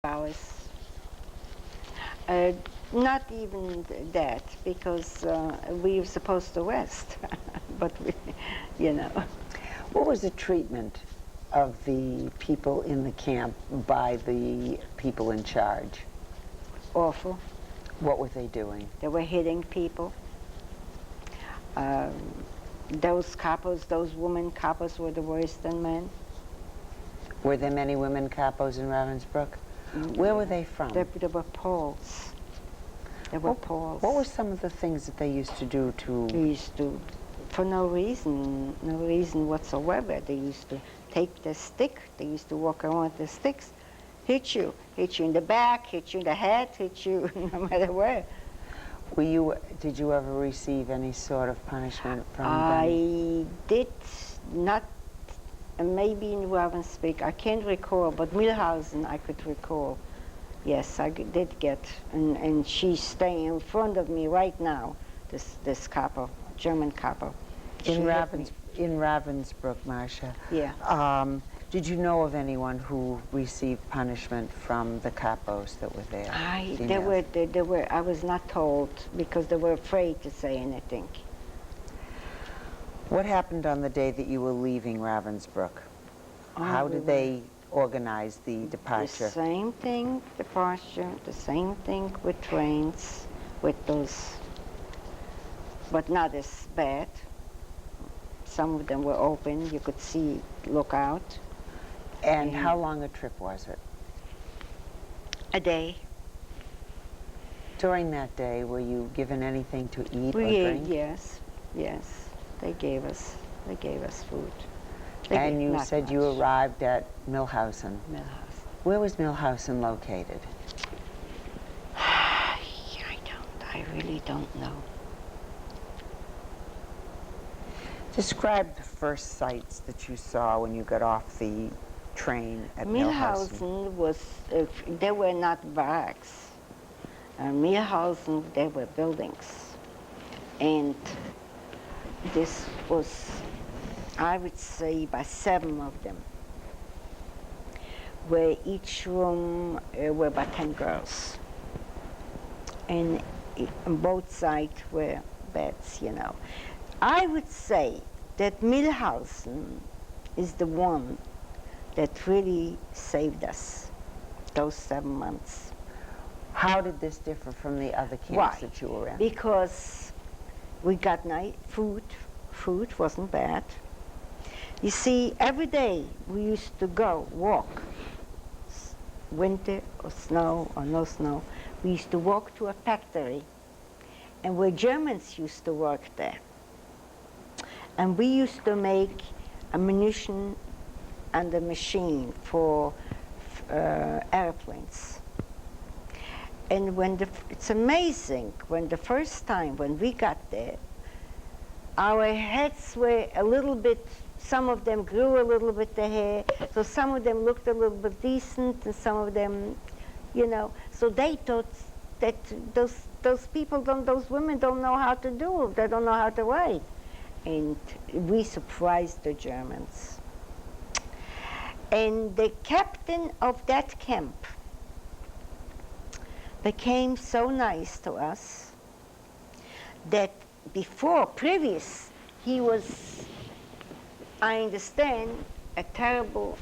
hours. Uh, Not even that, because we were supposed to rest, but we, you know. What was the treatment of the people in the camp by the people in charge? Awful. What were they doing? They were hitting people. Those coppers, those women coppers were the worst than men. Were there many women capos in Ravensbrück? Where were they from? They were Poles. They were Poles. What were some of the things that they used to do to... They used to, for no reason whatsoever. They used to take the stick. They used to walk around with the sticks, hit you in the back, hit you in the head, hit you no matter where. Did you ever receive any sort of punishment from them? I did not, maybe in Ravensbrück, I can't recall, but Mühlhausen I could recall. Yes, I did get, and she's staying in front of me right now, this couple, German couple. In Ravensbrück, Marcia. Yeah. Did you know of anyone who received punishment from the capos that were there? They were. I was not told because they were afraid to say anything. What happened on the day that you were leaving Ravensbrück? How did they organize the departure? The same thing, departure, the same thing with trains, with those, but not as bad. Some of them were open, you could see, look out. And how long a trip was it? A day. During that day, were you given anything to eat or drink? Yes, yes. They gave us food. And you said you arrived at Mühlhausen. Mühlhausen. Where was Mühlhausen located? I really don't know. Describe the first sights that you saw when you got off the train at Mühlhausen. Mühlhausen was, they were not barracks. Mühlhausen, they were buildings. And this was, I would say, by 7 of them, where each room were about 10 girls. And on both sides were beds, you know. I would say that Mühlhausen is the one that really saved us, those 7 months. How did this differ from the other camps that you were in? Because we got food. Food wasn't bad. You see, every day we used to go walk, winter or snow or no snow, we used to walk to a factory, and where Germans used to work there. And we used to make ammunition and a machine for airplanes. And it's amazing, when the first time when we got there, our heads were a little bit, some of them grew a little bit the hair, so some of them looked a little bit decent, and some of them, you know, so they thought that those people those women don't know how to do, they don't know how to write. And we surprised the Germans. And the captain of that camp became so nice to us that previous, he was, I understand, a terrible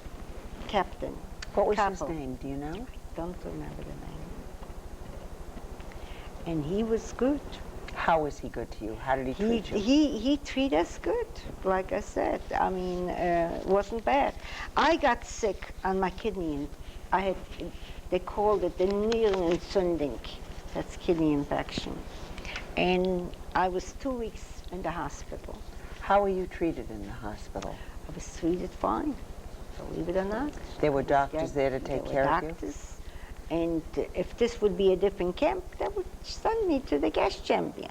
captain. What was his name, do you know? I don't remember the name. And he was good. How was he good to you? How did he treat you? He treated us good, like I said. I mean, wasn't bad. I got sick on my kidney. They called it the Nierenentzündung. That's kidney infection. And I was 2 weeks in the hospital. How were you treated in the hospital? I was treated fine, believe it or not. There were doctors there to take care of you? Doctors. And if this would be a different camp, they would send me to the gas champion.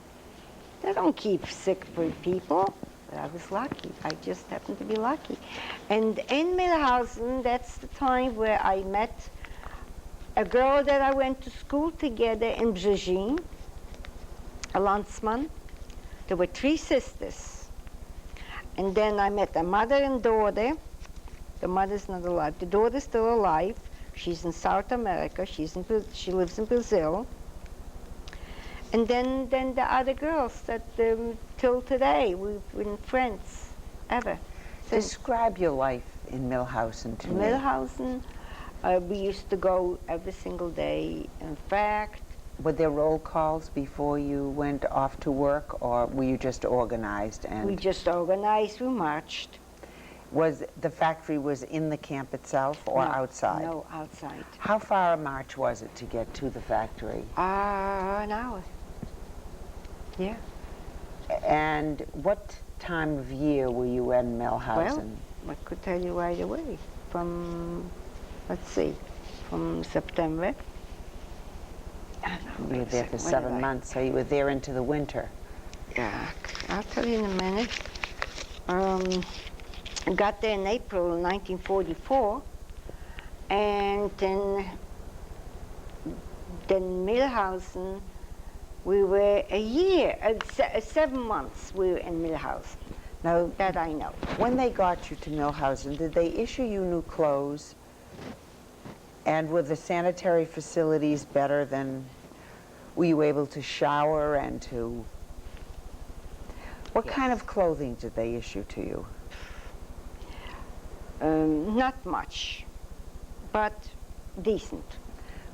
They don't keep sick people. But I was lucky. I just happened to be lucky. And in Mühlhausen, that's the time where I met a girl that I went to school together in Brzezin, a Landsmann. There were 3 sisters. And then I met a mother and daughter. The mother's not alive. The daughter's still alive. She's in South America. She lives in Brazil. And then the other girls that till today we've been friends ever since. Describe your life in Millhausen to me. Millhausen, we used to go every single day. In fact, Were there roll calls before you went off to work, or were you just organized? And we just organized, we marched. was the factory was in the camp itself or No, outside? No, outside. How far a march was it to get to the factory? An hour. Yeah. And what time of year were you in Millhausen? Well, I could tell you right away. From, let's see, from September. You were there for 7 months, so you were there into the winter. Yeah, I'll tell you in a minute. I got there in April 1944, and then Millhausen, we were a year, 7 months we were in Millhausen. Now, That I know. when they got you to Millhausen, did they issue you new clothes? And were the sanitary facilities better than, were you able to shower and to, what kind of clothing did they issue to you? Not much, but decent.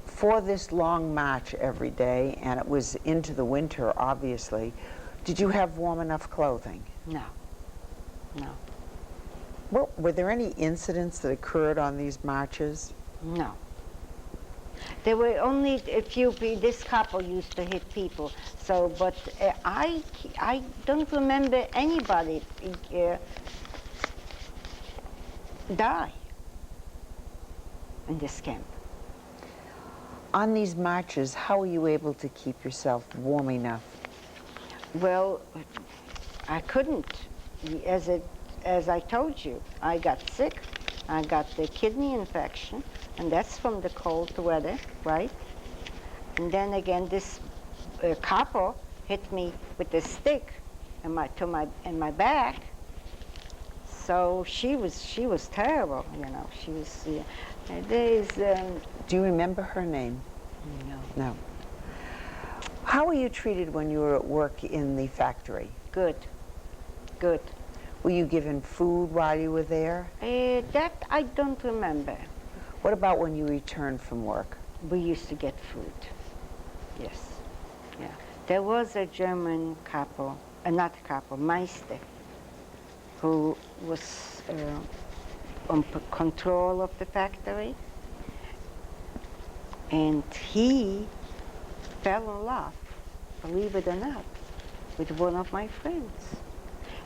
For this long march every day, and it was into the winter, obviously, did you have warm enough clothing? No, no, Well, were there any incidents that occurred on these marches? no. There were only a few. This couple used to hit people. So, but I don't remember anybody die in this camp. On these marches, how were you able to keep yourself warm enough? Well, I couldn't. As I told you, I got sick. I got the kidney infection, and that's from the cold weather, right? And then again, this couple hit me with a stick in my back. So she was terrible, you know. She was. Do you remember her name? No. No. How were you treated when you were at work in the factory? Good. Good. Were you given food while you were there? That I don't remember. What about when you returned from work? We used to get food. Yes. Yeah. There was a German couple, not couple, Meister, who was on control of the factory, and he fell in love, believe it or not, with one of my friends.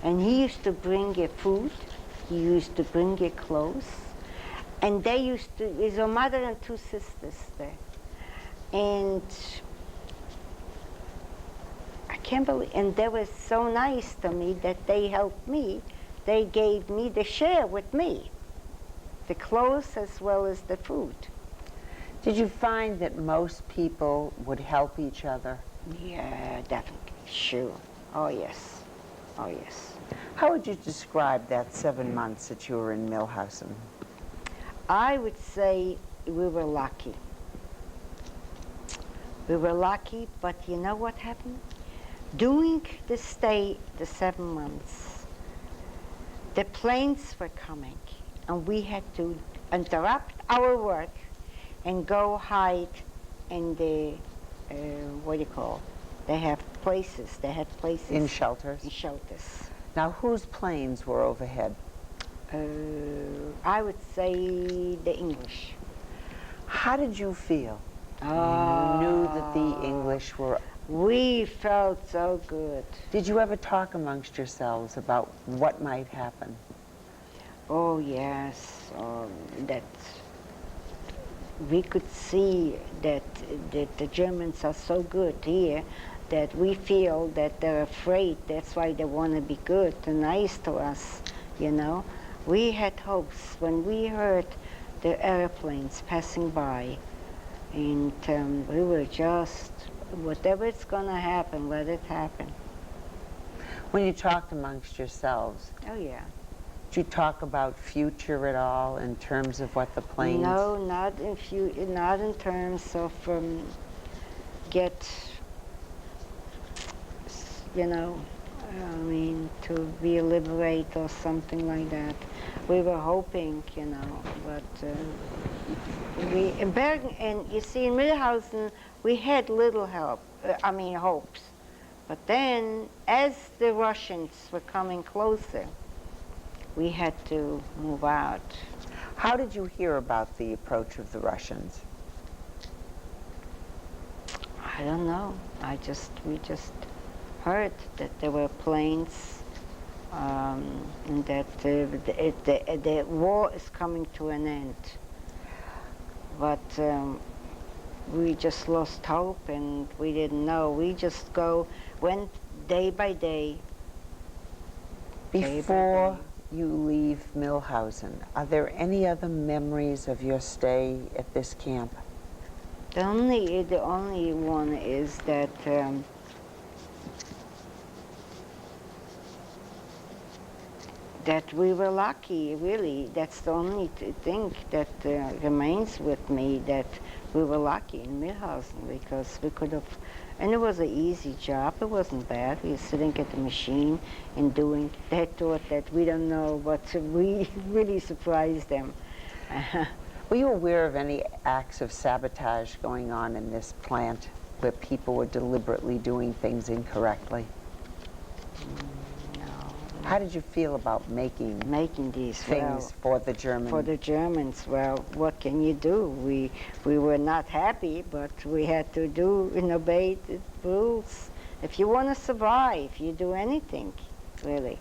And he used to bring you food, he used to bring you clothes, and they used to, there's a mother and 2 sisters there. And I can't believe, and they were so nice to me that they helped me. They gave me the share with me, the clothes as well as the food. Did you find that most people would help each other? Yeah, definitely, sure. Oh yes, oh yes. How would you describe that 7 months that you were in Millhausen? I would say we were lucky. We were lucky, but you know what happened? During the stay, the 7 months, the planes were coming, and we had to interrupt our work and go hide in the, what do you call? They had places. In shelters? In shelters. Now, whose planes were overhead? I would say the English. How did you feel? You knew that the English were... We felt so good. Did you ever talk amongst yourselves about what might happen? Oh yes, that we could see that the Germans are so good here that we feel that they're afraid. That's why they want to be good and nice to us, you know. We had hopes when we heard the airplanes passing by, and we were just, whatever's going to happen, let it happen. When you talked amongst yourselves, Oh yeah. Did you talk about future at all in terms of what the planes? No, not in terms of get, you know, I mean, to be liberated or something like that. We were hoping, you know, but we in Bergen, and you see in Mühlhausen we had little help. Hopes. But then, as the Russians were coming closer, we had to move out. How did you hear about the approach of the Russians? I don't know. We just heard that there were planes, and that the war is coming to an end. But we just lost hope, and we didn't know. We just went day by day. Before you leave Mühlhausen, are there any other memories of your stay at this camp? The only one is that that we were lucky, really. That's the only thing that remains with me, that we were lucky in Mühlhausen, because we could have, and it was an easy job. It wasn't bad. We were sitting at the machine and doing. They thought that we don't know, but we really surprised them. Were you aware of any acts of sabotage going on in this plant where people were deliberately doing things incorrectly? No. How did you feel about making these things for the Germans? For the Germans, well, what can you do? We were not happy, but we had to do and obey the rules. If you want to survive, you do anything, really.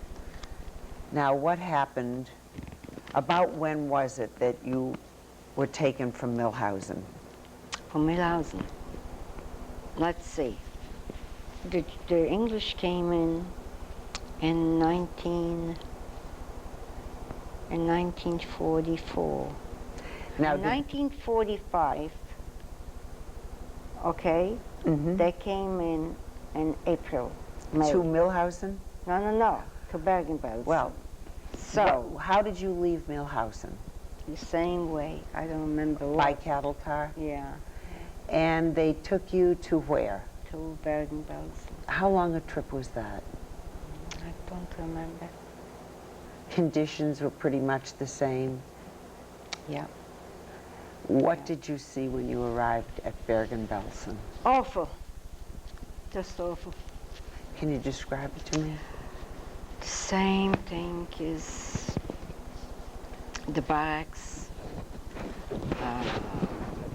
Now, what happened? About when was it that you were taken from Mühlhausen? From Mühlhausen. Let's see. The English came in 1944. Now, in 1945, okay, they came in April, May. to Mühlhausen? No, to Bergen-Belsen. Well, so how did you leave Mühlhausen? the same way. I don't remember what. By cattle car? Yeah, And they took you to where? to Bergen-Belsen. How long a trip was that? I don't remember. Conditions were pretty much the same. Yeah. What did you see when you arrived at Bergen-Belsen? Awful. Just awful. Can you describe it to me? The same thing is the barracks,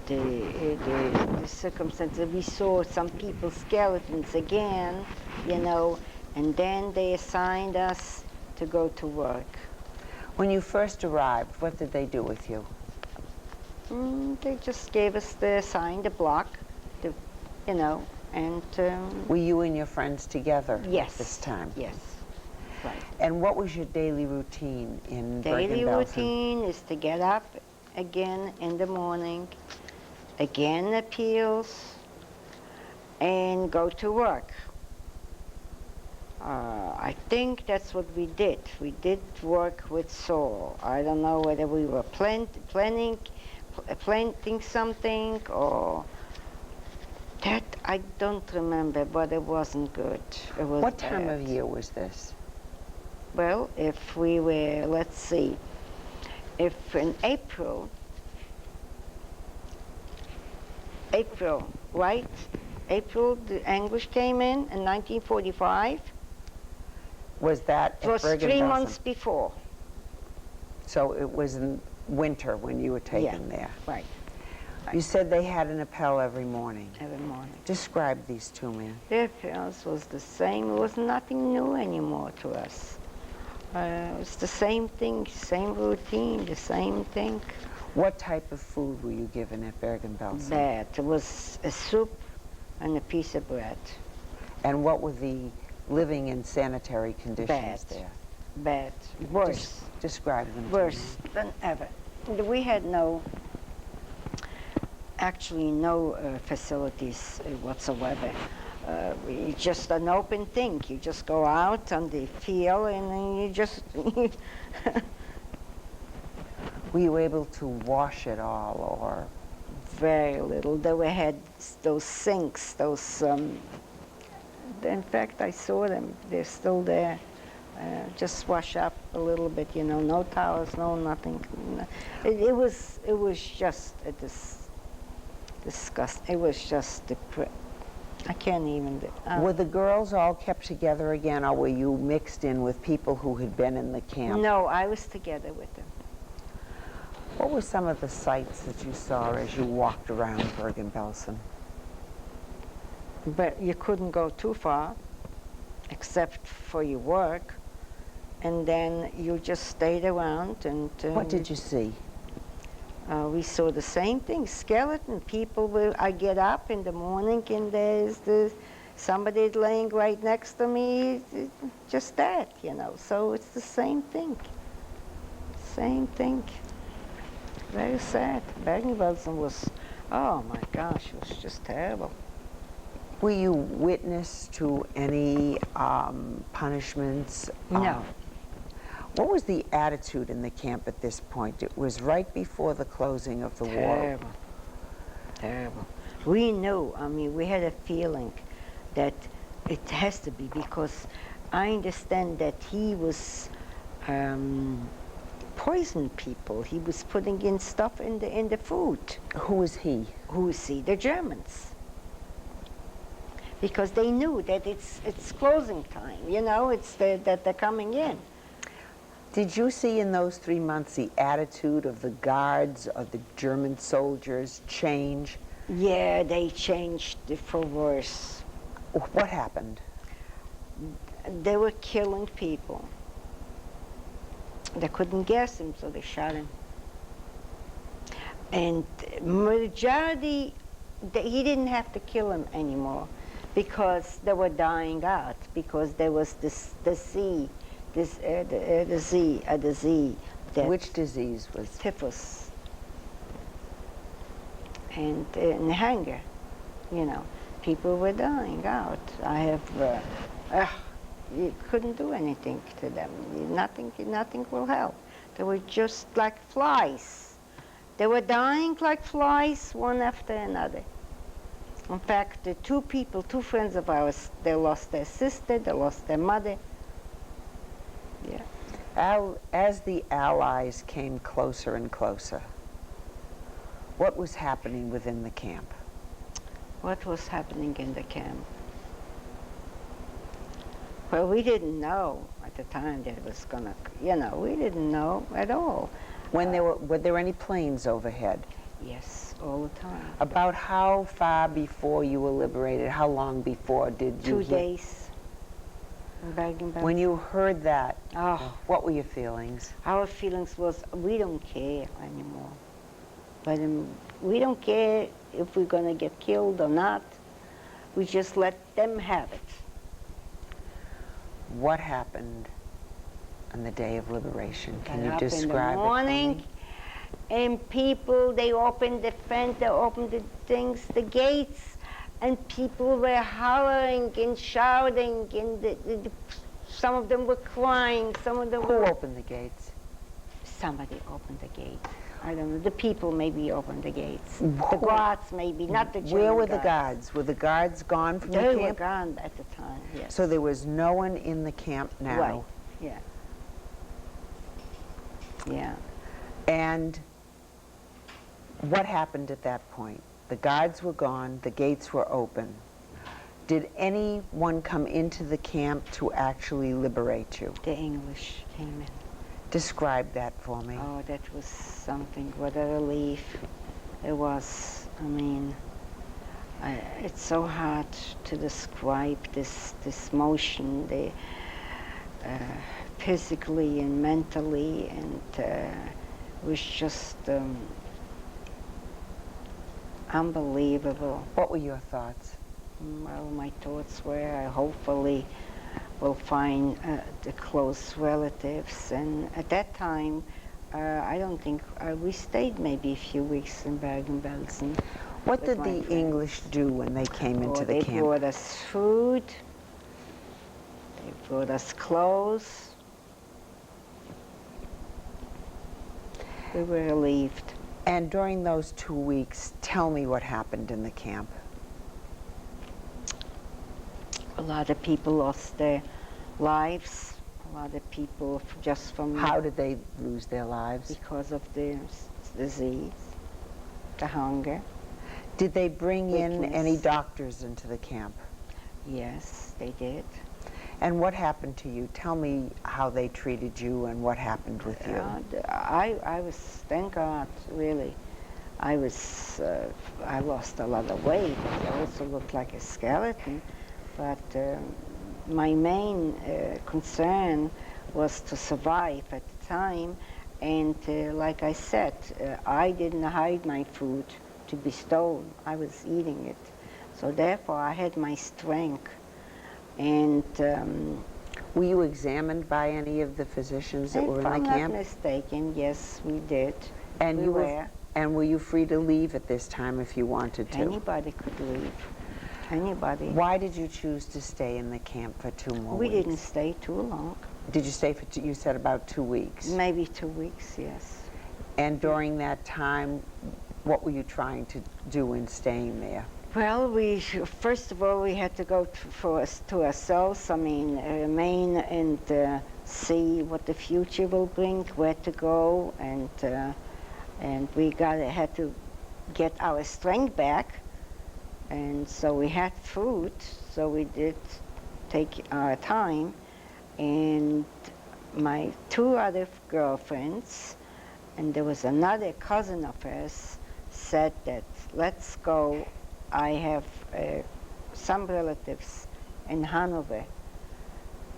the circumstances. We saw some people's skeletons again, you know, and then they assigned us to go to work. When you first arrived, what did they do with you? They just gave us assigned a block, you know, and Were you and your friends together yes, at this time? Yes, right. And what was your daily routine in Daily Bergen-Belsen? routine is to get up again in the morning, again appeals, and go to work. I think that's what we did. We did work with soil. I don't know whether we were planting something or that. I don't remember, but it wasn't good. It was What time bad. of year was this? Well, if we were, let's see, if in April, right? April, the English came in 1945. Was that It was at 3 Bergen-Belsen? months before. So it was in winter when you were taken there. Right, You said they had an appel every morning. every morning. Describe these to me. Their appearance was the same. It was nothing new anymore to us. It was the same thing, same routine, the same thing. What type of food were you given at Bergen-Belsen? Bad. It was a soup and a piece of bread. And what were the living and sanitary conditions Bad. there? Bad. Worse. Describe them to me. Worse than ever. We had actually no facilities whatsoever. it's just an open thing. You just go out on the field and then you just Were you able to wash it all, or? very little. They had those sinks, those. In fact, I saw them. They're still there. Just wash up a little bit, you know. No towels, no nothing. It was just a disgust. It was just I can't even. Were the girls all kept together again, or were you mixed in with people who had been in the camp? No, I was together with them. What were some of the sights that you saw as you walked around Bergen-Belsen? But you couldn't go too far, except for your work, and then you just stayed around. And What did you see? we saw the same thing: skeleton people. I get up in the morning, and there's somebody laying right next to me, just that, you know. So it's the same thing. Same thing. Very sad. Bergen-Belsen was, oh my gosh, it was just terrible. Were you witness to any punishments? No. What was the attitude in the camp at this point? It was right before the closing of the war. Terrible. Terrible. We knew, I mean, we had a feeling that it has to be, because I understand that he was poisoning people. He was putting in stuff in the food. Who was he? Who is he? The Germans. Because they knew that it's closing time, you know, that they're coming in. Did you see in those 3 months the attitude of the guards, of the German soldiers change? Yeah, they changed for worse. What happened? They were killing people. They couldn't gas him, so they shot him. And majority, he didn't have to kill him anymore, because they were dying out, because there was the disease. Which disease was? Typhus. And hunger, you know. People were dying out. You couldn't do anything to them. Nothing will help. They were just like flies. They were dying like flies, one after another. In fact, the two friends of ours, they lost their sister, they lost their mother. Yeah. As the Allies came closer and closer, what was happening within the camp? What was happening in the camp? Well, we didn't know at the time that it was gonna, you know, we didn't know at all. Were there any planes overhead? Yes, all the time. About how far before you were liberated? How long before did you 2 days. In Bergen-Belsen. When you heard that, Oh. what were your feelings? Our feelings was, we don't care anymore. But we don't care if we're gonna get killed or not. We just let them have it. What happened on the day of liberation? Can you Got up describe in the morning, it for me? and people, they opened the fence, they opened the things, the gates, and people were hollering and shouting, and some of them were crying, some of them Who were... opened the gates? Somebody opened the gate. I don't know. The people maybe opened the gates. The Who- guards maybe, not the German Where were the guards? Were the guards gone from the They were camp? gone at the time, yes. So there was no one in the camp now. Right, yeah. Yeah. And what happened at that point? The guards were gone, the gates were open. Did anyone come into the camp to actually liberate you? The English came in. Describe that for me. Oh, that was something. What a relief it was. I mean, it's so hard to describe this motion, physically and mentally, and it was just unbelievable. What were your thoughts? Well, my thoughts were, I hopefully will find the close relatives. And at that time, I don't think, we stayed maybe a few weeks in Bergen-Belsen. What with did my the friends. English do when they came into Oh, the they camp? brought us food. They brought us clothes. We were relieved. And during those 2 weeks, tell me what happened in the camp. A lot of people lost their lives. A lot of people just from How did they lose their lives? because of the disease, the hunger. Did they bring in Weakness. any doctors into the camp? Yes, they did. And what happened to you? Tell me how they treated you and what happened with you. I was, thank God, really. I lost a lot of weight. I also looked like a skeleton. But my main concern was to survive at the time. And like I said, I didn't hide my food to be stolen. I was eating it. So therefore, I had my strength. And Were you examined by any of the physicians that if were in I'm the not camp? mistaken, yes, we did. And we you were. and were you free to leave at this time if you wanted to? Anybody could leave. Anybody. Why did you choose to stay in the camp for 2 more We weeks? didn't stay too long. Did you stay for, you said about 2 weeks? Maybe 2 weeks, yes. And during that time, what were you trying to do in staying there? Well, first of all, we had to go to ourselves. I mean, remain and see what the future will bring, where to go, and we had to get our strength back. And so we had food, so we did take our time. And my 2 other girlfriends, and there was another cousin of hers, said that let's go. I have some relatives in Hanover.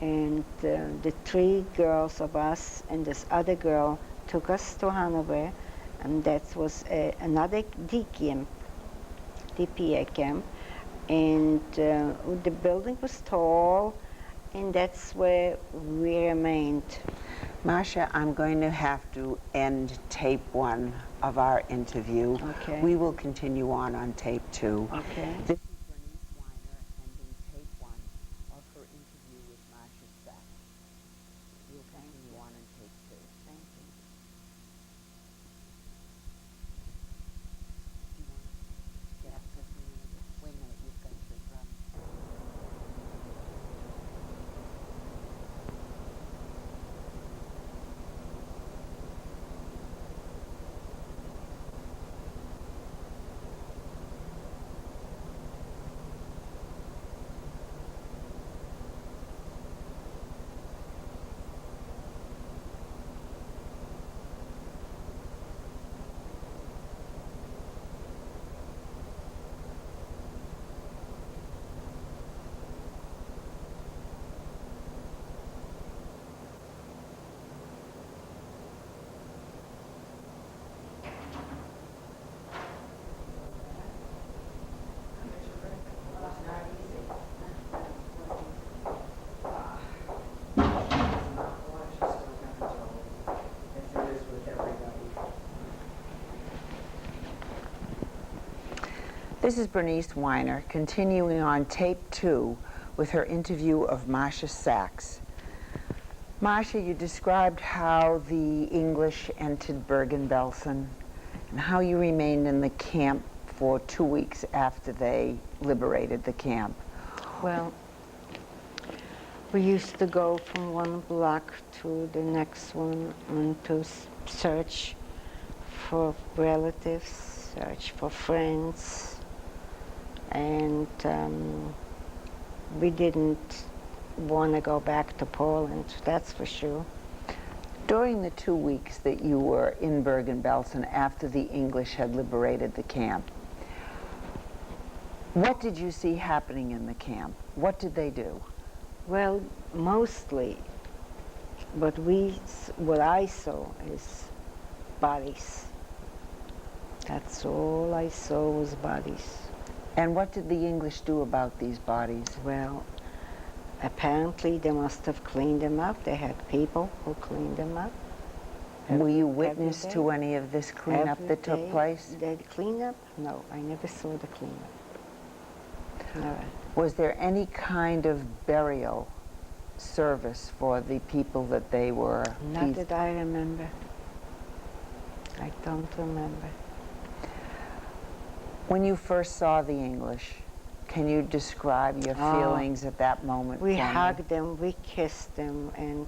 And the 3 girls of us and this other girl took us to Hanover, and that was another DPA camp. And the building was tall, and that's where we remained. Masha, I'm going to have to end tape 1 of our interview. Okay. We will continue on tape 2. Okay. This is Bernice Weiner ending tape 1 of her interview with Masha Sachs. We'll continue on in tape 2. Thank you. Yeah, wait a minute, you've got to run. This is Bernice Weiner continuing on tape 2 with her interview of Masha Sachs. Masha, you described how the English entered Bergen-Belsen and how you remained in the camp for 2 weeks after they liberated the camp. Well, we used to go from one block to the next one and to search for relatives, search for friends, and we didn't want to go back to Poland, that's for sure. During the 2 weeks that you were in Bergen-Belsen after the English had liberated the camp, what did you see happening in the camp? What did they do? Well, mostly what I saw is bodies. That's all I saw was bodies. And what did the English do about these bodies? Well, apparently they must have cleaned them up. They had people who cleaned them up. Were you every witness day. to any of this cleanup Every that took day. place? The cleanup? No, I never saw the cleanup. Never. Was there any kind of burial service for the people that they were? Not that I remember. I don't remember. When you first saw the English, can you describe your feelings at that moment? We for me? hugged them, we kissed them, and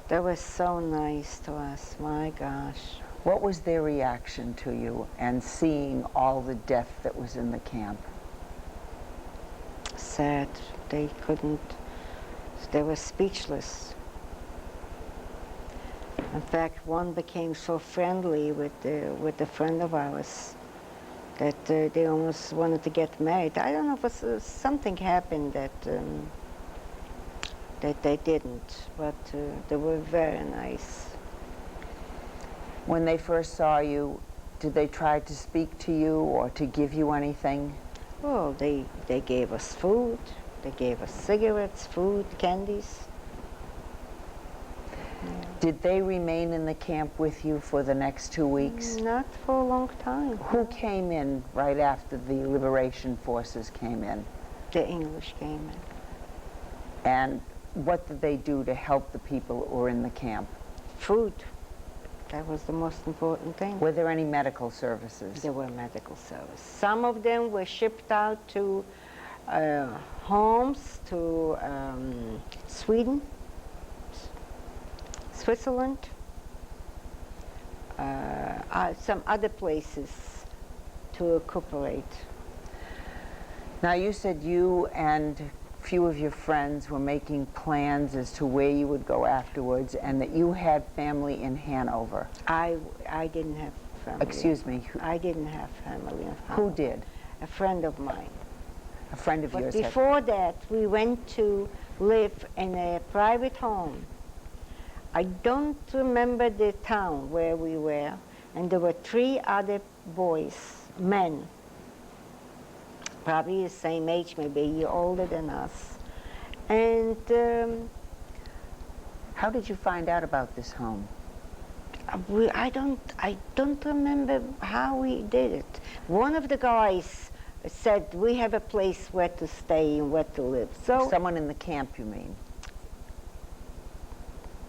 they were so nice to us. My gosh. What was their reaction to you and seeing all the death that was in the camp? Sad. They couldn't. They were speechless. In fact, one became so friendly with a friend of ours that they almost wanted to get married. I don't know if something happened that that they didn't, but they were very nice. When they first saw you, did they try to speak to you or to give you anything? Well, they gave us food. They gave us cigarettes, food, candies. Did they remain in the camp with you for the next 2 weeks? Not for a long time. Who came in right after the liberation forces came in? The English came in. And what did they do to help the people who were in the camp? Food. That was the most important thing. Were there any medical services? There were medical services. Some of them were shipped out to homes, to Sweden, Switzerland, some other places to recuperate. Now you said you and a few of your friends were making plans as to where you would go afterwards and that you had family in Hanover. I didn't have family. Excuse me, I didn't have family in who Hanover. did? A friend of mine. A friend of But yours had. before that, we went to live in a private home. I don't remember the town where we were, and there were 3 other boys, men, probably the same age, maybe a year older than us. And How did you find out about this home? I don't remember how we did it. One of the guys said, we have a place where to stay and where to live. So Someone in the camp, you mean?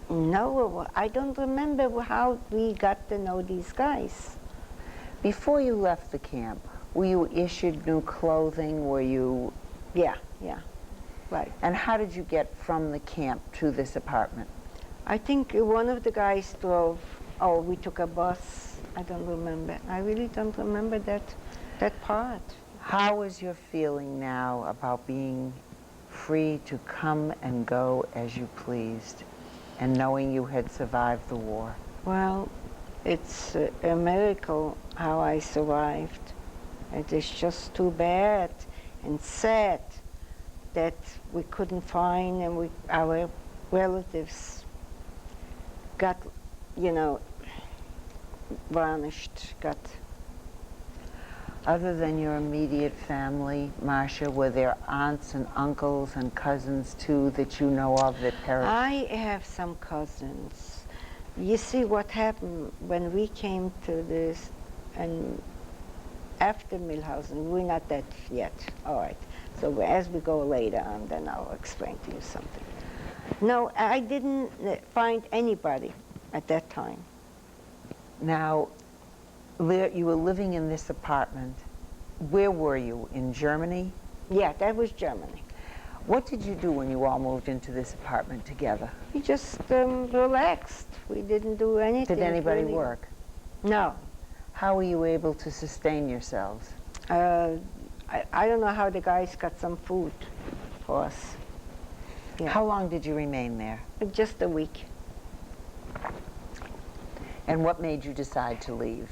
no, I don't remember how we got to know these guys. Before you left the camp, were you issued new clothing? Were you... Yeah, right. And how did you get from the camp to this apartment? I think one of the guys drove, or we took a bus. I don't remember. I really don't remember that part. How is your feeling now about being free to come and go as you pleased and knowing you had survived the war? Well, it's a miracle how I survived. It is just too bad and sad that we couldn't find, and our relatives got, vanished, got. Other than your immediate family, Marcia, were there aunts and uncles and cousins too that you know of that perished? I have some cousins. You see what happened when we came to this, and after Milhausen, we're not that yet. All right. So as we go later on, then I'll explain to you something. No, I didn't find anybody at that time. Now, you were living in this apartment. Where were you? In Germany? Yeah, that was Germany. What did you do when you all moved into this apartment together? We just relaxed. We didn't do anything. Did anybody really. work? No. How were you able to sustain yourselves? I don't know how the guys got some food for us. Yeah. How long did you remain there? Just a week. And what made you decide to leave?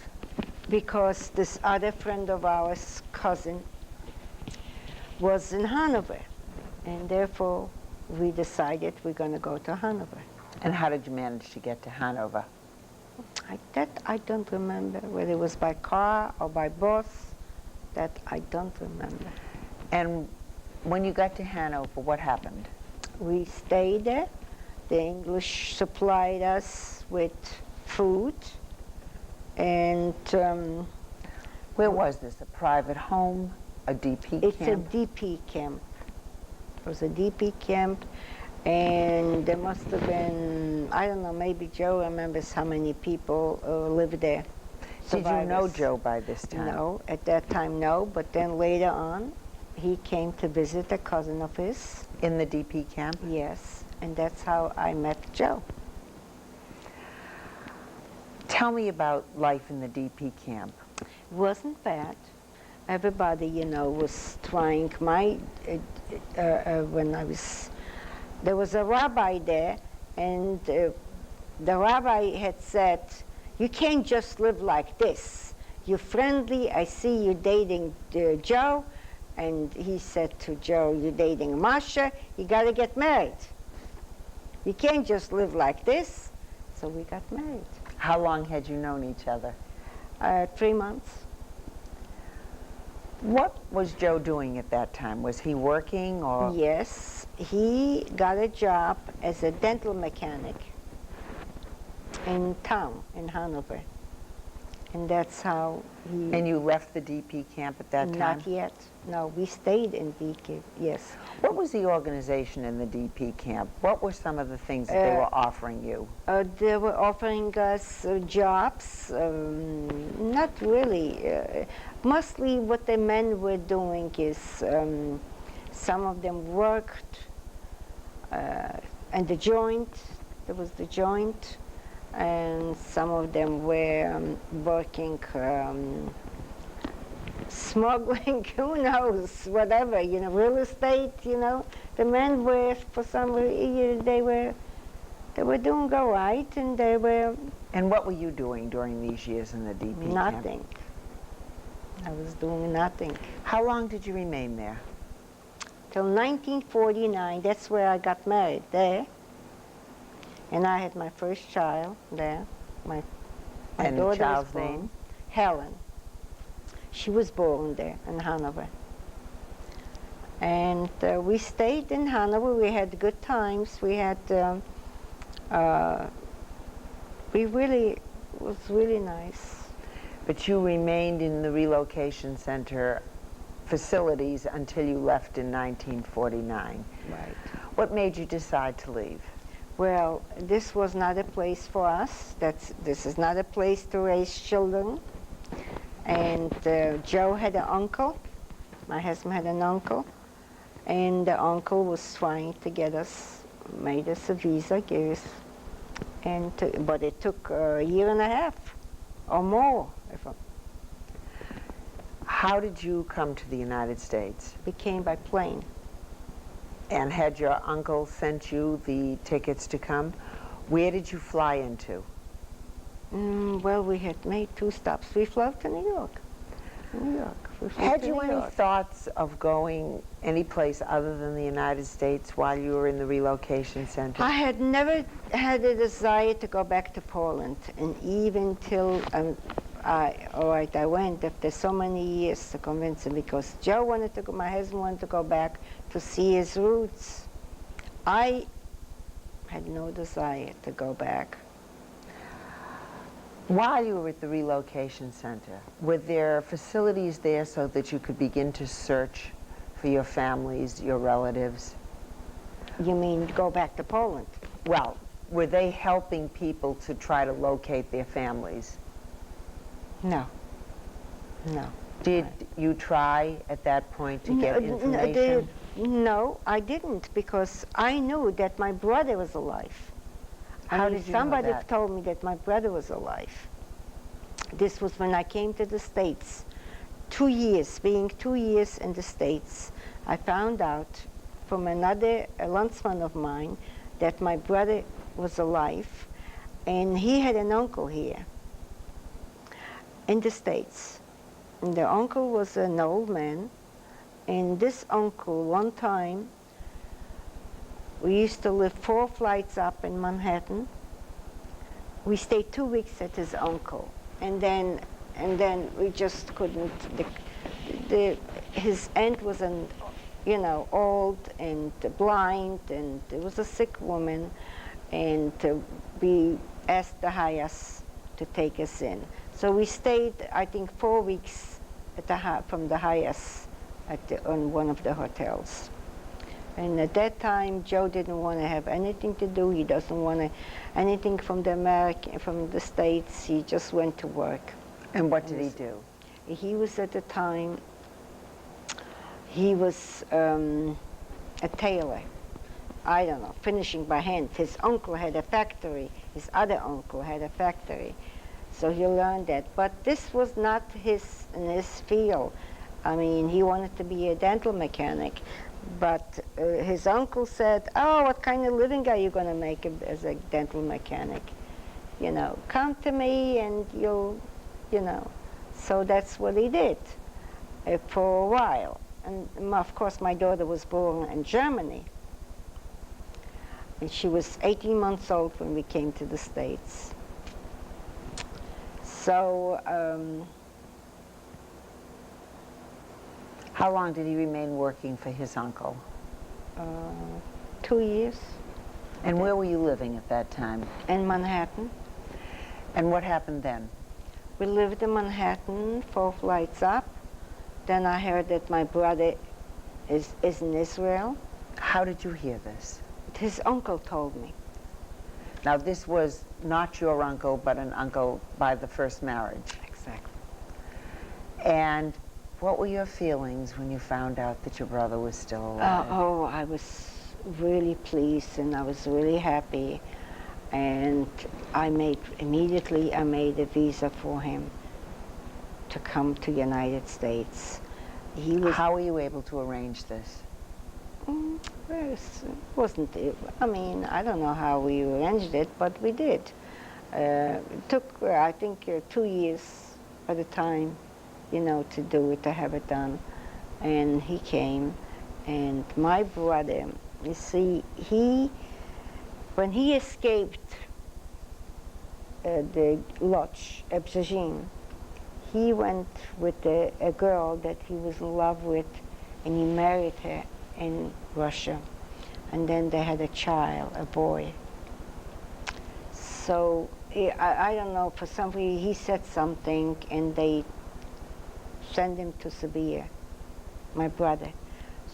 Because this other friend of ours, cousin, was in Hanover. And therefore, we decided we're going to go to Hanover. And how did you manage to get to Hanover? I don't remember whether it was by car or by bus. That I don't remember. And when you got to Hanover, what happened? We stayed there. The English supplied us with food, and Where was this? A private home? A DP it's camp? a DP camp. It was a DP camp, and there must have been, I don't know, maybe Joe remembers how many people lived there. Did you know Survivors. Joe by this time? No, at that time, no. But then later on, he came to visit a cousin of his. In the DP camp? Yes, and that's how I met Joe. Tell me about life in the DP camp. It wasn't bad. Everybody, you know, was trying. When I was, there was a rabbi there, and the rabbi had said, "You can't just live like this. You're friendly. I see you dating Joe." And he said to Joe, "You're dating Masha. You got to get married. You can't just live like this." So we got married. How long had you known each other? 3 months. What was Joe doing at that time? Was he working or? Yes, he got a job as a dental mechanic in town, in Hanover. And that's how he... And you left the DP camp at that time? Not yet. No, we stayed in DP, yes. What was the organization in the DP camp? What were some of the things that they were offering you? They were offering us jobs, not really. Mostly what the men were doing is some of them worked and the joint, there was the joint, and some of them were working smuggling, who knows, whatever, you know, real estate, you know. The men were, for some reason, they were doing all right, and they were... And what were you doing during these years in the DP camp? Nothing. I was doing nothing. How long did you remain there? Till 1949, that's where I got married, there. And I had my first child there. My And the daughter child's was born. name? Helen. She was born there in Hanover. And we stayed in Hanover. We had good times. We had, it was really nice. But you remained in the relocation center facilities until you left in 1949. Right. What made you decide to leave? Well, this was not a place for us. This is not a place to raise children. And Joe had an uncle. My husband had an uncle. And the uncle was trying to get us, made us a visa, gave us, but it took a year and a half or more. How did you come to the United States? We came by plane. And had your uncle sent you the tickets to come? Where did you fly into? Well, we had made 2 stops. We flew to New York. New York. We flew Had to you New any York. thoughts of going any place other than the United States while you were in the relocation center? I had never had a desire to go back to Poland, and even till I went after so many years to convince him, because Joe wanted to go, my husband wanted to go back to see his roots. I had no desire to go back. While you were at the relocation center, were there facilities there so that you could begin to search for your families, your relatives? You mean go back to Poland? Well, were they helping people to try to locate their families? No. No. Did you try at that point to get information? No, I didn't, because I knew that my brother was alive. How did you know somebody that? told me that my brother was alive. This was when I came to the States. 2 years, being 2 years in the States, I found out from another landsman of mine that my brother was alive, and he had an uncle here in the States. And the uncle was an old man, and this uncle, one time, we used to live 4 flights up in Manhattan. We stayed 2 weeks at his uncle, and then we just couldn't. His aunt was old and blind, and it was a sick woman, and we asked the Hayas to take us in. So we stayed, I think, 4 weeks at from the Hyatt on one of the hotels. And at that time, Joe didn't want to have anything to do. He doesn't want anything from the States. He just went to work. And what did he do? He was at the time, he was a tailor. I don't know, finishing by hand. His uncle had a factory. His other uncle had a factory. So he learned that. But this was not in his field. I mean, he wanted to be a dental mechanic. But his uncle said, oh, what kind of living are you going to make as a dental mechanic? You know, come to me and you'll, you know. So that's what he did for a while. And of course, my daughter was born in Germany. And she was 18 months old when we came to the States. So, how long did he remain working for his uncle? 2 years. And where were you living at that time? In Manhattan. And what happened then? We lived in Manhattan, 4 flights up. Then I heard that my brother is in Israel. How did you hear this? His uncle told me. Now, this was not your uncle, but an uncle by the first marriage. Exactly. And what were your feelings when you found out that your brother was still alive? I was really pleased and I was really happy. And I made a visa for him to come to the United States. How were you able to arrange this? I mean, I don't know how we arranged it, but we did. It took, I think, 2 years by the time, you know, to do it, to have it done. And he came, and my brother, you see, when he escaped the lodge, Ebsagin, he went with a girl that he was in love with, and he married her in Russia. And then they had a child, a boy. So I don't know, for some reason he said something and they sent him to Siberia, my brother.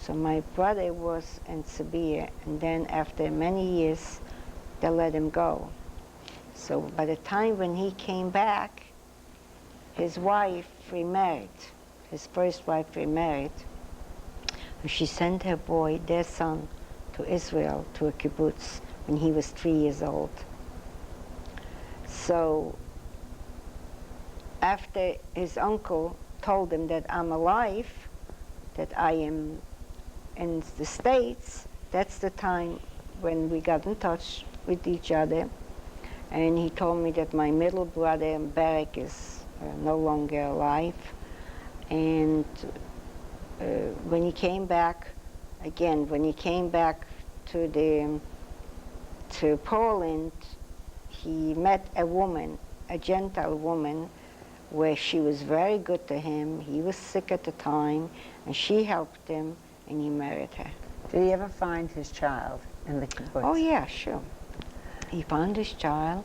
So my brother was in Siberia, and then after many years, they let him go. So by the time when he came back, his wife remarried, his first wife remarried, and she sent her boy, their son, to Israel, to a kibbutz, when he was 3 years old. So after his uncle told him that I'm alive, that I am in the States, that's the time when we got in touch with each other. And he told me that my middle brother, Barak, is no longer alive. And when he came back, again, when he came back to Poland, he met a woman, a Gentile woman, where she was very good to him. He was sick at the time, and she helped him, and he married her. Did he ever find his child in the kibbutz? Oh, yeah, sure. He found his child.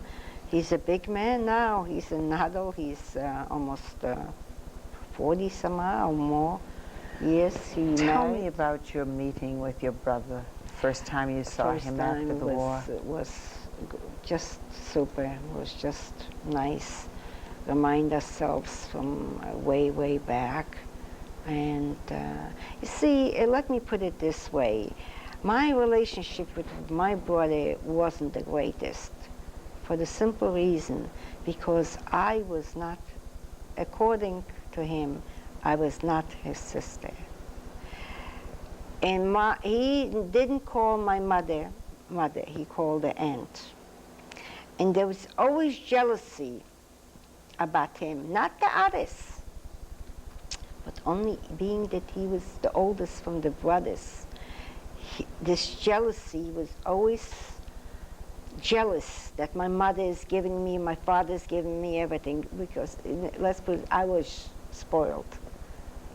He's a big man now. He's a Nadal. He's almost 40 somehow or more. Yes, he married. Tell me about your meeting with your brother, the first time you saw him after the war. It was just super. It was just nice. Remind ourselves from way, way back. And you see, let me put it this way. My relationship with my brother wasn't the greatest, for the simple reason, because I was not, according to him, I was not his sister. And he didn't call my mother, he called her aunt. And there was always jealousy about him, not the others, but only being that he was the oldest from the brothers. This jealousy was always jealous that my mother is giving me, my father's giving me everything, because let's put it, I was spoiled.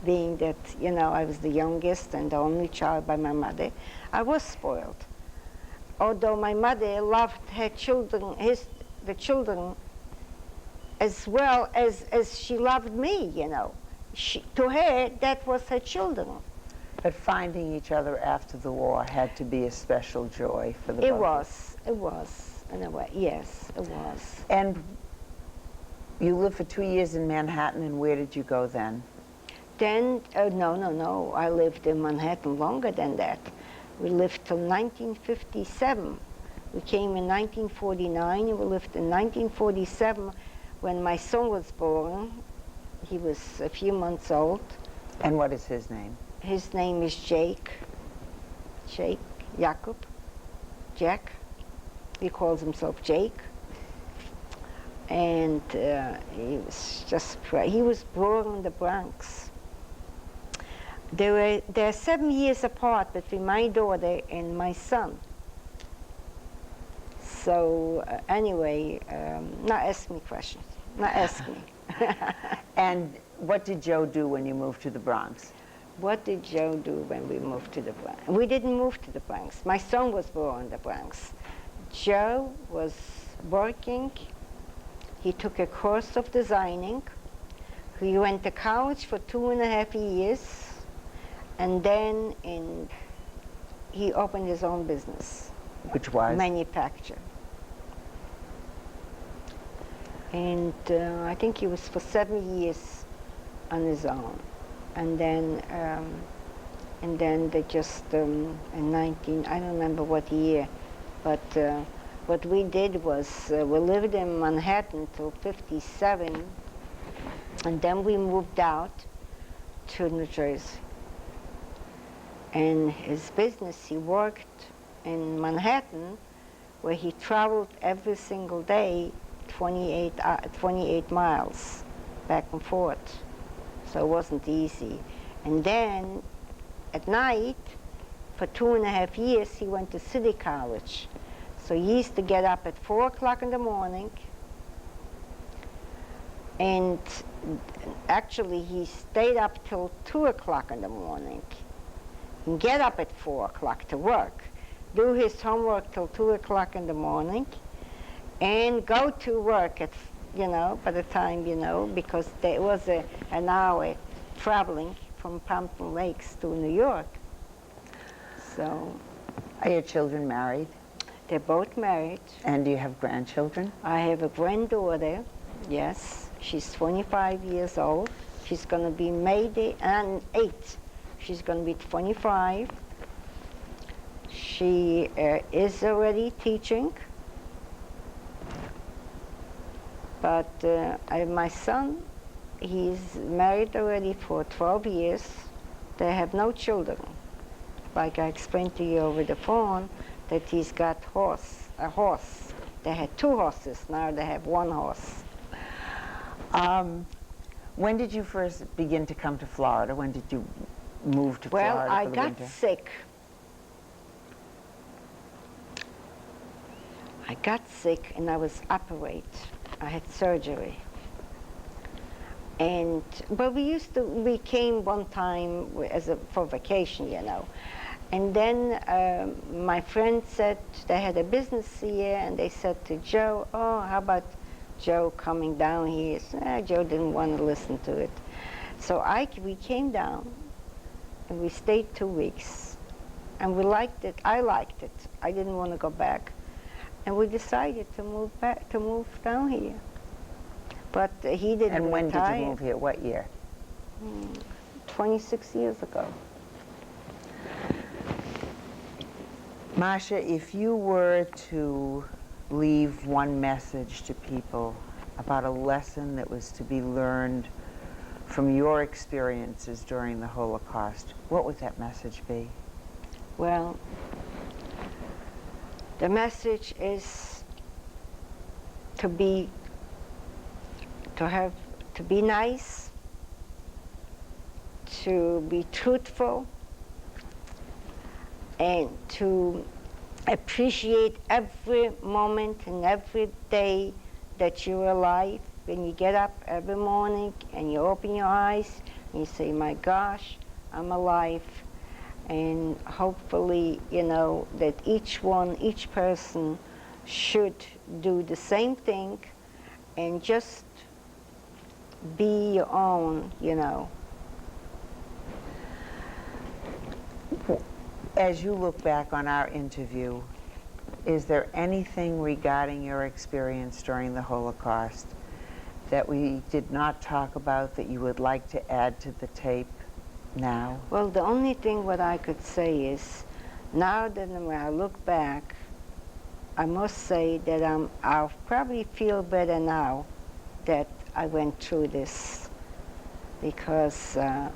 Being that, you know, I was the youngest and the only child by my mother, I was spoiled. Although my mother loved her children, the children as well as she loved me, you know. To her, that was her children. But finding each other after the war had to be a special joy for the both of you. It was, in a way, yes, it was. And you lived for 2 years in Manhattan, and where did you go then? Then, no, I lived in Manhattan longer than that. We lived till 1957. We came in 1949, and we lived in 1947 when my son was born. He was a few months old. And what is his name? His name is Jack, Jacob, Jack. He calls himself Jake. And he was born in the Bronx. They're 7 years apart between my daughter and my son. So anyway, not ask me questions. Not ask me. And what did Joe do when you moved to the Bronx? What did Joe do when we moved to the Bronx? We didn't move to the Bronx. My son was born in the Bronx. Joe was working. He took a course of designing. He went to college for 2.5 years. And then he opened his own business. Which was? Manufacture. And I think he was for 7 years on his own. And then they just, in I don't remember what year, but what we did was we lived in Manhattan till 57, and then we moved out to New Jersey. And his business, he worked in Manhattan, where he traveled every single day 28 miles back and forth. So it wasn't easy. And then at night, for 2.5 years, he went to City College. So he used to get up at 4 o'clock in the morning, and actually he stayed up till 2 o'clock in the morning, and get up at 4 o'clock to work, do his homework till 2 o'clock in the morning, and go to work at, by the time, because there was an hour traveling from Pompton Lakes to New York. So. Are your children married? They're both married. And do you have grandchildren? I have a granddaughter, yes. She's 25 years old. She's going to be May 8th. She's going to be 25. She is already teaching. But my son, he's married already for 12 years. They have no children. Like I explained to you over the phone, that he's got a horse. They had 2 horses, now they have 1 horse. When did you first begin to come to Florida? When did you move to Florida Well, I for the got winter? sick. I got sick and I was operated. I had surgery. And, but we came one time for vacation, And then my friend said they had a business here, and they said to Joe, oh, how about Joe coming down here? So, Joe didn't want to listen to it. So we came down, and we stayed 2 weeks. And we liked it. I liked it. I didn't want to go back. And we decided to move down here. But he didn't And when retire. did you move here? What year? 26 years ago. Masha, if you were to leave one message to people about a lesson that was to be learned from your experiences during the Holocaust, what would that message be? Well, the message is to be nice, to be truthful, and to appreciate every moment and every day that you're alive. When you get up every morning and you open your eyes and you say, my gosh, I'm alive. And hopefully, that each person should do the same thing and just be your own, you know. As you look back on our interview, is there anything regarding your experience during the Holocaust that we did not talk about that you would like to add to the tape now? Well, the only thing what I could say is, now that when I look back, I must say that I probably feel better now that I went through this, because I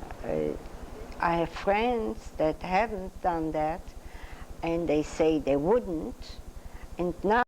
have friends that haven't done that, and they say they wouldn't, and now